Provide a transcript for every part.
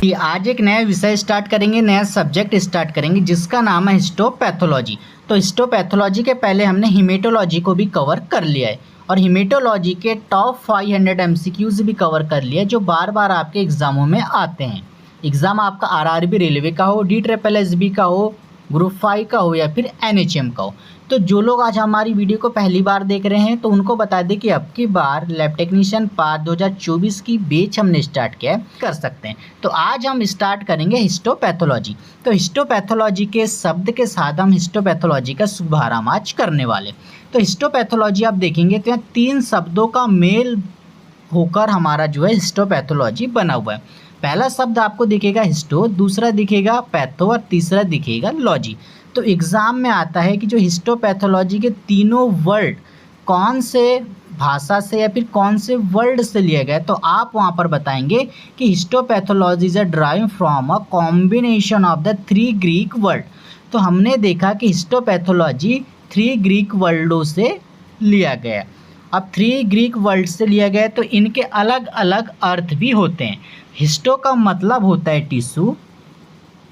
कि आज एक नया विषय स्टार्ट करेंगे, नया सब्जेक्ट स्टार्ट करेंगे जिसका नाम है हिस्टोपैथोलॉजी। तो हिस्टोपैथोलॉजी के पहले हमने हीमेटोलॉजी को भी कवर कर लिया है और हीमेटोलॉजी के टॉप 500 एमसीक्यूज भी कवर कर लिया जो बार बार आपके एग्जामों में आते हैं। एग्ज़ाम आपका आरआरबी रेलवे का हो, DSSB का हो, ग्रुप 5 का हो या फिर NHM का हो। तो जो लोग आज हमारी वीडियो को पहली बार देख रहे हैं तो उनको बता दें कि अब की बार लैब टेक्नीशियन पार्ट 2024 की बैच हमने स्टार्ट किया है, कर सकते हैं। तो आज हम स्टार्ट करेंगे हिस्टोपैथोलॉजी। तो हिस्टोपैथोलॉजी के शब्द के साथ हम हिस्टोपैथोलॉजी का शुभारंभ आज करने वाले। तो हिस्टोपैथोलॉजी आप देखेंगे तो यहाँ 3 शब्दों का मेल होकर हमारा जो है हिस्टोपैथोलॉजी बना हुआ है। पहला शब्द आपको दिखेगा हिस्टो, दूसरा दिखेगा पैथो और तीसरा दिखेगा लॉजी। तो एग्ज़ाम में आता है कि जो हिस्टोपैथोलॉजी के तीनों वर्ड कौन से भाषा से या फिर कौन से वर्ड से लिया गया, तो आप वहाँ पर बताएंगे कि histopathology is drive from a combination of the 3 Greek word. तो हमने देखा कि हिस्टोपैथोलॉजी 3 ग्रीक वर्डों से लिया गया। अब 3 ग्रीक वर्ड से लिया गया तो इनके अलग अलग अर्थ भी होते हैं। हिस्टो का मतलब होता है टिश्यू,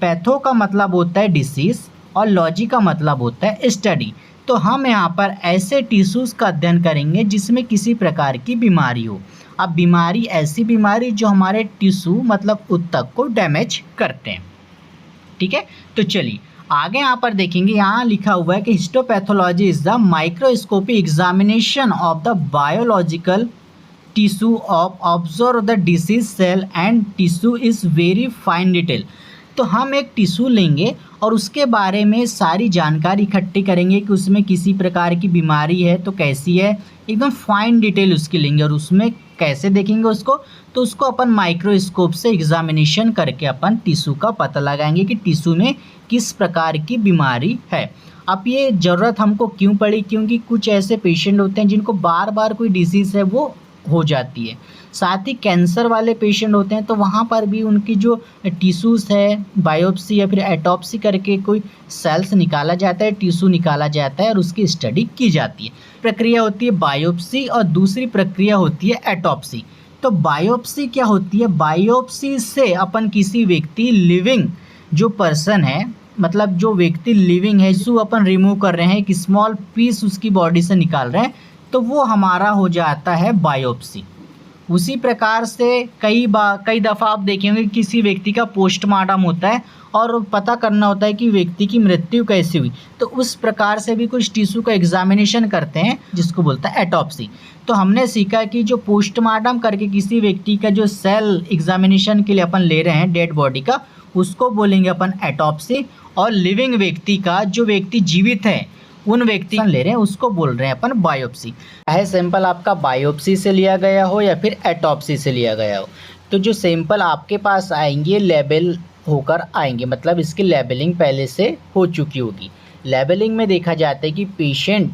पैथो का मतलब होता है डिसीज़ और लॉजी का मतलब होता है स्टडी। तो हम यहाँ पर ऐसे टिश्यूज़ का अध्ययन करेंगे जिसमें किसी प्रकार की बीमारी हो। अब बीमारी ऐसी बीमारी जो हमारे टिश्यू मतलब ऊतक को डैमेज करते हैं। ठीक है, तो चलिए आगे यहाँ पर देखेंगे। यहाँ लिखा हुआ है कि histopathology is the microscopic examination of the biological tissue of observe the disease cell and tissue is very fine detail. तो हम एक टिश्यू लेंगे और उसके बारे में सारी जानकारी इकट्ठी करेंगे कि उसमें किसी प्रकार की बीमारी है तो कैसी है, एकदम फाइन डिटेल उसकी लेंगे। और उसमें कैसे देखेंगे उसको, तो उसको अपन माइक्रोस्कोप से एग्जामिनेशन करके अपन टिश्यू का पता लगाएंगे कि टिश्यू में किस प्रकार की बीमारी है। अब ये ज़रूरत हमको क्यों पड़ी, क्योंकि कुछ ऐसे पेशेंट होते हैं जिनको बार बार कोई डिसीज़ है वो हो जाती है। साथ ही कैंसर वाले पेशेंट होते हैं तो वहाँ पर भी उनकी जो टिश्यूज़ है बायोप्सी या फिर एटॉप्सी करके कोई सेल्स निकाला जाता है, टिश्यू निकाला जाता है और उसकी स्टडी की जाती है। प्रक्रिया होती है बायोप्सी और दूसरी प्रक्रिया होती है एटॉप्सी। तो बायोप्सी क्या होती है, बायोप्सी से अपन किसी व्यक्ति लिविंग जो पर्सन है मतलब जो व्यक्ति लिविंग है टिश्यू अपन रिमूव कर रहे हैं, एक स्मॉल पीस उसकी बॉडी से निकाल रहे हैं, तो वो हमारा हो जाता है बायोप्सी। उसी प्रकार से कई दफ़ा आप देखेंगे किसी व्यक्ति का पोस्टमार्टम होता है और पता करना होता है कि व्यक्ति की मृत्यु कैसे हुई, तो उस प्रकार से भी कुछ टिश्यू का एग्जामिनेशन करते हैं जिसको बोलता है एटॉप्सी। तो हमने सीखा कि जो पोस्टमार्टम करके किसी व्यक्ति का जो सेल एग्जामिनेशन के लिए अपन ले रहे हैं डेड बॉडी का, उसको बोलेंगे अपन एटॉप्सी। और लिविंग व्यक्ति का जो व्यक्ति जीवित है उन व्यक्ति ले रहे हैं उसको बोल रहे हैं अपन बायोप्सी। चाहे सैंपल आपका बायोप्सी से लिया गया हो या फिर एटॉप्सी से लिया गया हो, तो जो सैंपल आपके पास आएंगे लेबल होकर आएंगे, मतलब इसकी लेबलिंग पहले से हो चुकी होगी। लेबलिंग में देखा जाता है कि पेशेंट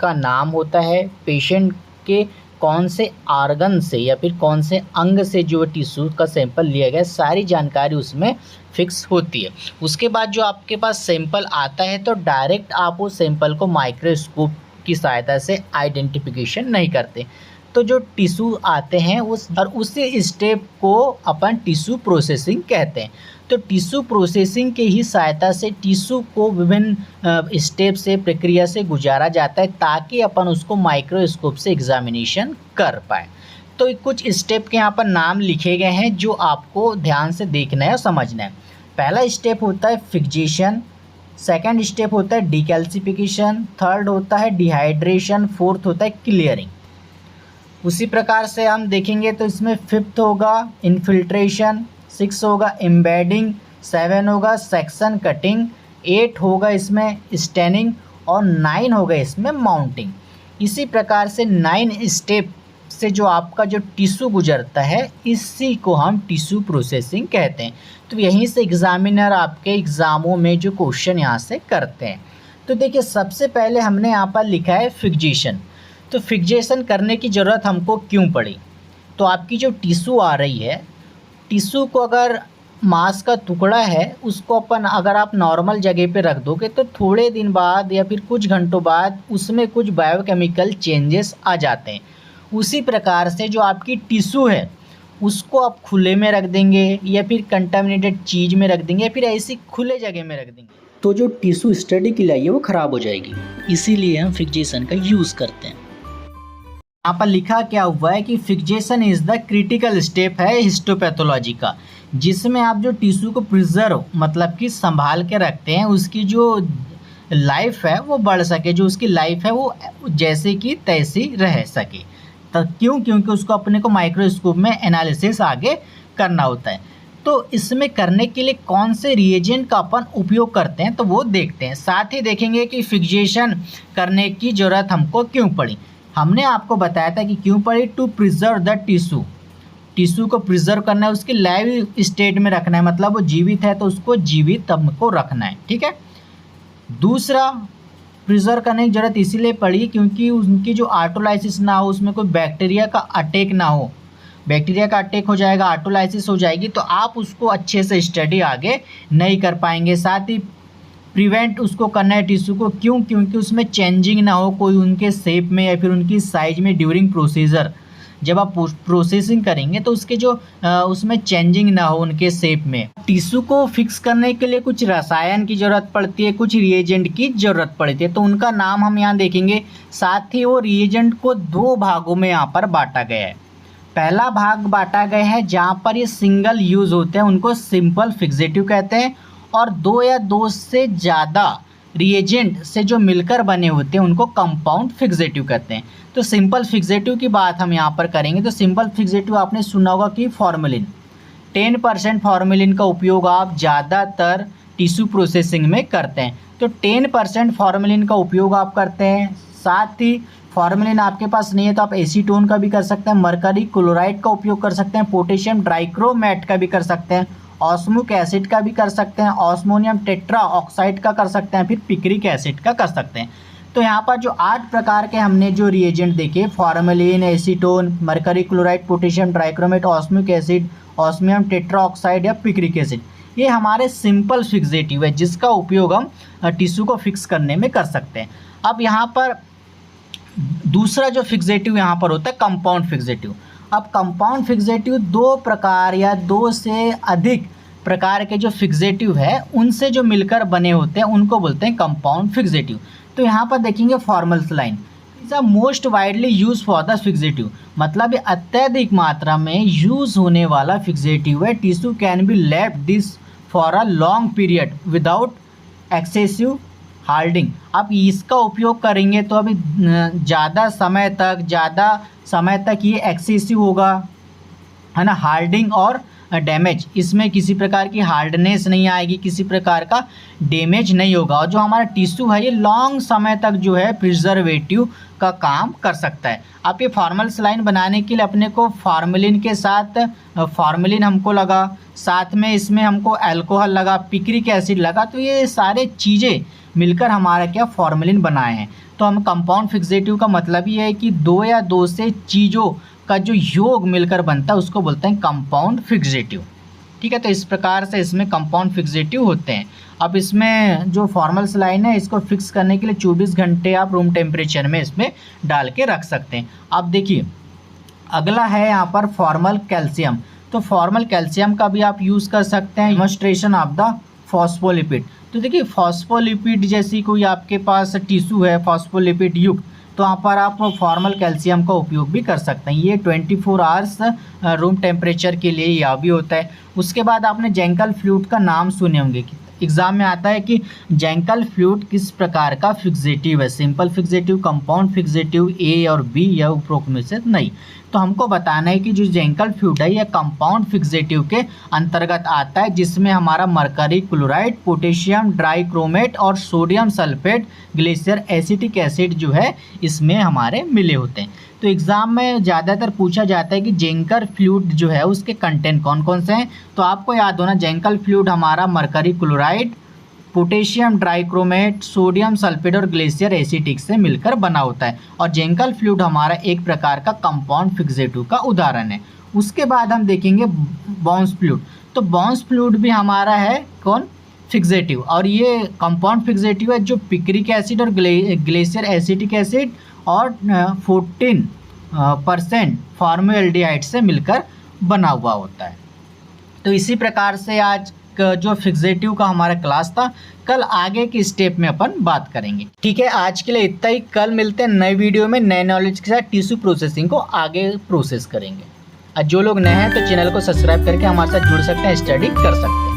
का नाम होता है, पेशेंट के कौन से आर्गन से या फिर कौन से अंग से जो टिश्यू का सैंपल लिया गया, सारी जानकारी उसमें फिक्स होती है। उसके बाद जो आपके पास सैंपल आता है तो डायरेक्ट आप उस सैंपल को माइक्रोस्कोप की सहायता से आइडेंटिफिकेशन नहीं करते। तो जो टिश्यू आते हैं उसी स्टेप को अपन टिश्यू प्रोसेसिंग कहते हैं। तो टिश्यू प्रोसेसिंग के ही सहायता से टिश्यू को विभिन्न स्टेप से प्रक्रिया से गुजारा जाता है ताकि अपन उसको माइक्रोस्कोप से एग्जामिनेशन कर पाए। तो कुछ स्टेप के यहाँ पर नाम लिखे गए हैं जो आपको ध्यान से देखना है और समझना है। पहला स्टेप होता है फिक्सेशन, सेकंड स्टेप होता है डिकैल्सिफिकेशन, थर्ड होता है डिहाइड्रेशन, फोर्थ होता है क्लियरिंग। उसी प्रकार से हम देखेंगे तो इसमें फिफ्थ होगा इन्फिल्ट्रेशन, 6 होगा एम्बेडिंग, 7 होगा सेक्शन कटिंग, 8 होगा इसमें स्टेनिंग और 9 होगा इसमें माउंटिंग। इसी प्रकार से 9 स्टेप से जो आपका जो टिश्यू गुजरता है इसी को हम टिश्यू प्रोसेसिंग कहते हैं। तो यहीं से एग्जामिनर आपके एग्ज़ामों में जो क्वेश्चन यहाँ से करते हैं। तो देखिए सबसे पहले हमने यहाँ पर लिखा है फिक्सेशन। तो फिक्सेशन करने की ज़रूरत हमको क्यों पड़ी, तो आपकी जो टिश्यू आ रही है, टिश्यू को अगर मांस का टुकड़ा है उसको अपन अगर आप नॉर्मल जगह पे रख दोगे तो थोड़े दिन बाद या फिर कुछ घंटों बाद उसमें कुछ बायोकेमिकल चेंजेस आ जाते हैं। उसी प्रकार से जो आपकी टिश्यू है उसको आप खुले में रख देंगे या फिर कंटामिनेटेड चीज़ में रख देंगे या फिर ऐसी खुले जगह में रख देंगे, तो जो टिश्यू स्टडी के लिए आई है वो ख़राब हो जाएगी। इसीलिए हम फिक्सेशन का यूज़ करते हैं। यहाँ पर लिखा क्या हुआ है कि fixation is the critical step है हिस्टोपैथोलॉजी का, जिसमें आप जो टिश्यू को प्रिजर्व मतलब कि संभाल के रखते हैं, उसकी जो लाइफ है वो बढ़ सके, जो उसकी लाइफ है वो जैसे कि तैसी रह सके। तो क्योंकि उसको अपने को माइक्रोस्कोप में एनालिसिस आगे करना होता है। तो इसमें करने के लिए कौन से रिएजेंट का अपन उपयोग करते हैं तो वो देखते हैं। साथ ही देखेंगे कि फिक्सेशन करने की ज़रूरत हमको क्यों पड़ी। हमने आपको बताया था कि क्यों पड़ी, टू प्रिजर्व द टिश्यू को प्रिजर्व करना है, उसकी लाइव स्टेट में रखना है, मतलब वो जीवित है तो उसको जीवित हमको रखना है, ठीक है। दूसरा, प्रिजर्व करने की ज़रूरत इसीलिए पड़ी क्योंकि उनकी जो ऑटोलाइसिस ना हो, उसमें कोई बैक्टीरिया का अटैक ना हो। बैक्टीरिया का अटैक हो जाएगा, ऑटोलाइसिस हो जाएगी तो आप उसको अच्छे से स्टडी आगे नहीं कर पाएंगे। साथ ही प्रिवेंट उसको करना है टिश्यू को, क्योंकि उसमें चेंजिंग ना हो कोई उनके शेप में या फिर उनकी साइज में ड्यूरिंग प्रोसीजर। जब आप प्रोसेसिंग करेंगे तो उसके जो उसमें चेंजिंग ना हो उनके शेप में। टिश्यू को फिक्स करने के लिए कुछ रसायन की ज़रूरत पड़ती है, कुछ रिएजेंट की ज़रूरत पड़ती है, तो उनका नाम हम यहाँ देखेंगे। साथ ही वो रिएजेंट को 2 भागों में यहाँ पर बांटा गया है। पहला भाग बांटा गया है जहाँ पर ये सिंगल यूज़ होते हैं, उनको सिंपल फिक्सेटिव कहते हैं, और 2 या 2 से ज़्यादा रिएजेंट से जो मिलकर बने होते हैं उनको कंपाउंड फिक्सेटिव कहते हैं। तो सिंपल फिक्सेटिव की बात हम यहाँ पर करेंगे। तो सिंपल फिक्सेटिव आपने सुना होगा कि फॉर्मेलिन, 10% फॉर्मेलिन का उपयोग आप ज़्यादातर टिश्यू प्रोसेसिंग में करते हैं, तो 10% फॉर्मेलिन का उपयोग आप करते हैं। साथ ही फॉर्मेलिन आपके पास नहीं है तो आप एसीटोन का भी कर सकते हैं, मरकरी क्लोराइड का उपयोग कर सकते हैं, पोटेशियम डाइक्रोमेट का भी कर सकते हैं, ऑस्मोइक एसिड का भी कर सकते हैं, ऑस्मोनियम टेट्रा ऑक्साइड का कर सकते हैं, फिर पिक्रिक एसिड का कर सकते हैं। तो यहाँ पर जो 8 प्रकार के हमने जो रिएजेंट देखे, formalin, acetone, mercury chloride, potassium dichromate, osmic acid, osmium tetra oxide या पिक्रिक एसिड, ये हमारे सिंपल फिक्सेटिव है जिसका उपयोग हम टिश्यू को फिक्स करने में कर सकते हैं। अब यहाँ पर दूसरा जो फिक्सेटिव यहाँ पर होता है कंपाउंड फिक्सेटिव। अब कंपाउंड फिक्सेटिव 2 प्रकार या 2 से अधिक प्रकार के जो फिक्सेटिव है उनसे जो मिलकर बने होते हैं उनको बोलते हैं कंपाउंड फिक्सेटिव। तो यहाँ पर देखेंगे formalin is a most widely use for the fixative, मतलब अत्यधिक मात्रा में यूज होने वाला फिक्सेटिव है। Tissue can be left this for a long period without excessive hardening. आप इसका उपयोग करेंगे तो अभी ज़्यादा समय तक ये एक्सेसिव होगा, है ना, हार्डिंग और डैमेज, इसमें किसी प्रकार की हार्डनेस नहीं आएगी, किसी प्रकार का डैमेज नहीं होगा, और जो हमारा टिश्यू है ये लॉन्ग समय तक जो है प्रिजर्वेटिव का काम कर सकता है। आप ये फॉर्मल सलाइन बनाने के लिए अपने को फॉर्मेलिन के साथ फॉर्मेलिन हमको लगा, साथ में इसमें हमको अल्कोहल लगा, पिक्रिक एसिड लगा, तो ये सारे चीज़ें मिलकर हमारा क्या फॉर्मेलिन बनाए हैं। तो हम कंपाउंड फिक्सेटिव का मतलब ये है कि 2 या 2 से चीज़ों का जो योग मिलकर बनता है उसको बोलते हैं कंपाउंड फिक्सेटिव, ठीक है। तो इस प्रकार से इसमें कंपाउंड फिक्सेटिव होते हैं। अब इसमें जो फॉर्मल सलाइन है इसको फिक्स करने के लिए 24 घंटे आप रूम टेम्परेचर में इसमें डाल के रख सकते हैं। अब देखिए अगला है यहाँ पर फॉर्मल कैल्शियम। तो फॉर्मल कैल्शियम का भी आप यूज़ कर सकते हैं, डेमोन्स्ट्रेशन ऑफ द फॉस्फोलिपिड। तो देखिए फॉस्फोलिपिड जैसी कोई आपके पास टिश्यू है फॉस्फोलिपिड युक्त, तो वहाँ पर आप फॉर्मल कैल्शियम का उपयोग भी कर सकते हैं। ये 24 आवर्स रूम टेम्परेचर के लिए यह भी होता है। उसके बाद आपने जेंकल फ्लूइड का नाम सुने होंगे, एग्जाम में आता है कि जेंकल फ्लूइड किस प्रकार का फिक्सेटिव है, सिंपल फिक्सेटिव, कंपाउंड फिक्सेटिव, ए और बी या उपरोक्त में से नहीं। तो हमको बताना है कि जो जेंकल फ्लूइड है यह कंपाउंड फिक्सेटिव के अंतर्गत आता है, जिसमें हमारा मरकरी क्लोराइड, पोटेशियम डाइक्रोमेट और sodium sulphate glacier acetic acid जो है इसमें हमारे मिले होते हैं। तो एग्ज़ाम में ज़्यादातर पूछा जाता है कि जेंकल फ्लूइड जो है उसके कंटेंट कौन कौन से हैं। तो आपको याद होना जेंकल फ्लूइड हमारा mercury chloride, potassium dichromate, sodium sulphate और ग्लेशियर एसिटिक से मिलकर बना होता है, और जेंकल फ्लूइड हमारा एक प्रकार का कंपाउंड फिक्सेटिव का उदाहरण है। उसके बाद हम देखेंगे बाउंस फ्लूइड। तो बाउंस फ्लूइड भी हमारा है कौन, फिक्सेटिव, और ये कंपाउंड फिक्सेटिव है जो पिक्रिक एसिड और ग्लेशियर एसिटिक एसिड और 14% फॉर्मेल्डिहाइड से मिलकर बना हुआ होता है। तो इसी प्रकार से आज जो फिक्सेटिव का हमारा क्लास था, कल आगे की स्टेप में अपन बात करेंगे। ठीक है, आज के लिए इतना ही। कल मिलते हैं नए वीडियो में नए नॉलेज के साथ। टिश्यू प्रोसेसिंग को आगे प्रोसेस करेंगे। और जो लोग नए हैं तो चैनल को सब्सक्राइब करके हमारे साथ जुड़ सकते हैं, स्टडी कर सकते हैं।